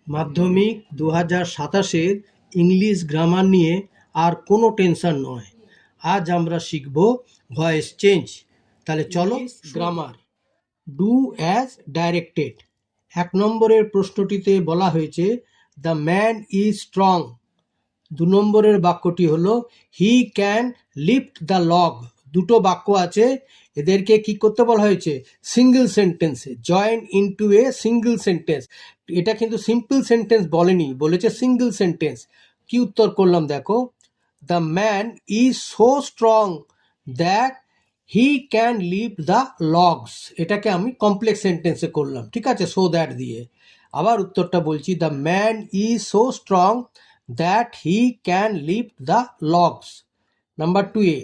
মাধ্যমিক 2027-এর English grammar নিয়ে আর কোনো টেনশন নয়। আজ আমরা শিখব ভয়েস চেঞ্জ। তাহলে চলো গ্রামার। Do as directed. 1 নম্বরের প্রশ্নটিতে বলা হয়েছে দ্য ম্যান ইজ স্ট্রং। 2 নম্বরের বাক্যটি হলো he can lift the log. দুটো বাক্য আছে, এদেরকে কি করতে বলা হয়েছে? সিঙ্গেল সেন্টেন্সে join into a single sentence. এটা কিন্তু সিম্পল সেন্টেন্স বলেনি, বলেছে সিঙ্গেল সেন্টেন্স। কি উত্তর করলাম দেখো, the man is so strong that he can lift the logs. এটাকে আমি কমপ্লেক্স সেন্টেন্সে করলাম, ঠিক আছে, সো দ্যাট দিয়ে। আবার উত্তরটা বলছি, the man is so strong that he can lift the logs. Number 2a,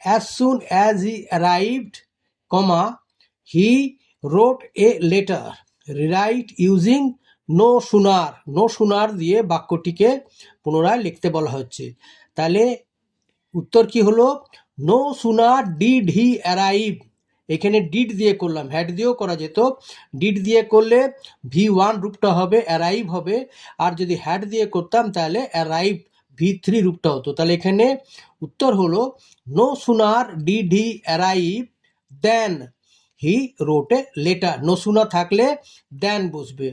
as soon as he arrived, comma, he wrote a letter. Rewrite using no sooner. No sooner দিয়ে বাক্যটিকে পুনরায় লিখতে বলা হচ্ছে। তাহলে উত্তর কি হলো? no sooner did he arrive। এখানে ডিড দিয়ে করলাম, হ্যাড দিয়েও করা যেত। ডিড দিয়ে করলে V1 রূপটা হবে, অ্যারাইভ হবে। আর যদি হ্যাড দিয়ে করতাম তাহলে অ্যারাইভ V3 রূপটা হতো। তাহলে এখানে উত্তর হলো no sooner did he arrive then he wrote a letter. No sooner থাকলে দেন বসবে।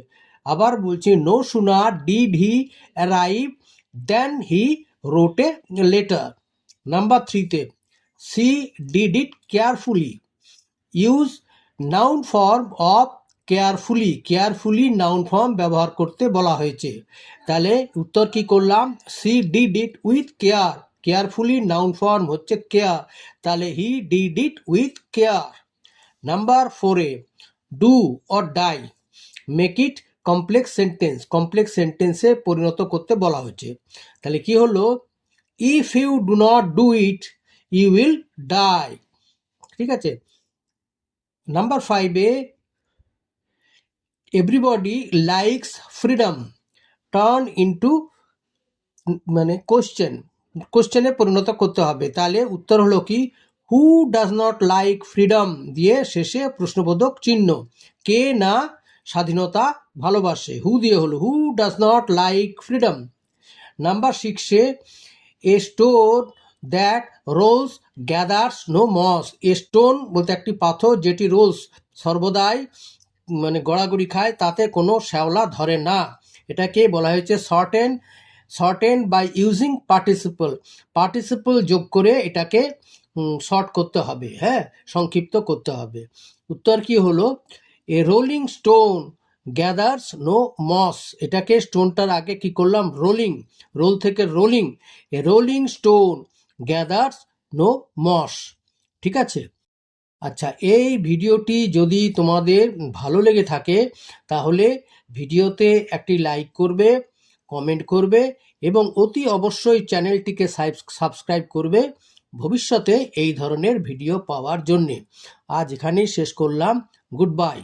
আবার বলছি, no sooner did he arrive then he wrote a letter. Number 3তে, she did it carefully. Use noun form of carefully. Carefully noun form ব্যবহার করতে বলা হয়েছে। তাহলে উত্তর কি করলাম? She did it with care. Carefully noun form হচ্ছে কেয়ার, তাহলে he did it with care. Number 4এ, do or die. Make it complex sentence. Complex সেন্টেন্সে পরিণত করতে বলা হয়েছে। তাহলে কি হলো? If you do not do it you will die. ঠিক আছে। নাম্বার 5এ, everybody likes freedom. Turn into মানে কোশ্চেন, কোশ্চেনে পরিণত করতে হবে। তাহলে উত্তর হলো কি? Who does not like freedom দিয়ে শেষে প্রশ্নবোধক চিহ্ন। কে না স্বাধীনতা ভালোবাসে? হু দিয়ে হলো who does not like freedom. Number 6এ, a stone that rolls gathers no moss. A stone বলতে একটি পাথর যেটি রোলস সর্বদাই মানে গড়াগড়ি খায়, তাতে কোনো শ্যাওলা ধরে না। এটাকে বলা হয়েছে shorten by using participle. Participle যোগ করে এটাকে শর্ট করতে হবে, হ্যাঁ, সংক্ষিপ্ত করতে হবে। উত্তর কি হলো? A rolling stone gathers no moss. এটাকে স্টোনটার আগে কি করলাম? রোলিং, রোল থেকে rolling. A rolling stone gathers no moss. ঠিক আছে। আচ্ছা, এই ভিডিওটি যদি তোমাদের ভালো লেগে থাকে তাহলে ভিডিওতে একটি লাইক করবে, কমেন্ট করবে এবং অতি অবশ্যই চ্যানেলটিকে সাবস্ক্রাইব করবে ভবিষ্যতে এই ধরনের ভিডিও পাওয়ার জন্যে। আজ এখানেই শেষ করলাম। Good bye.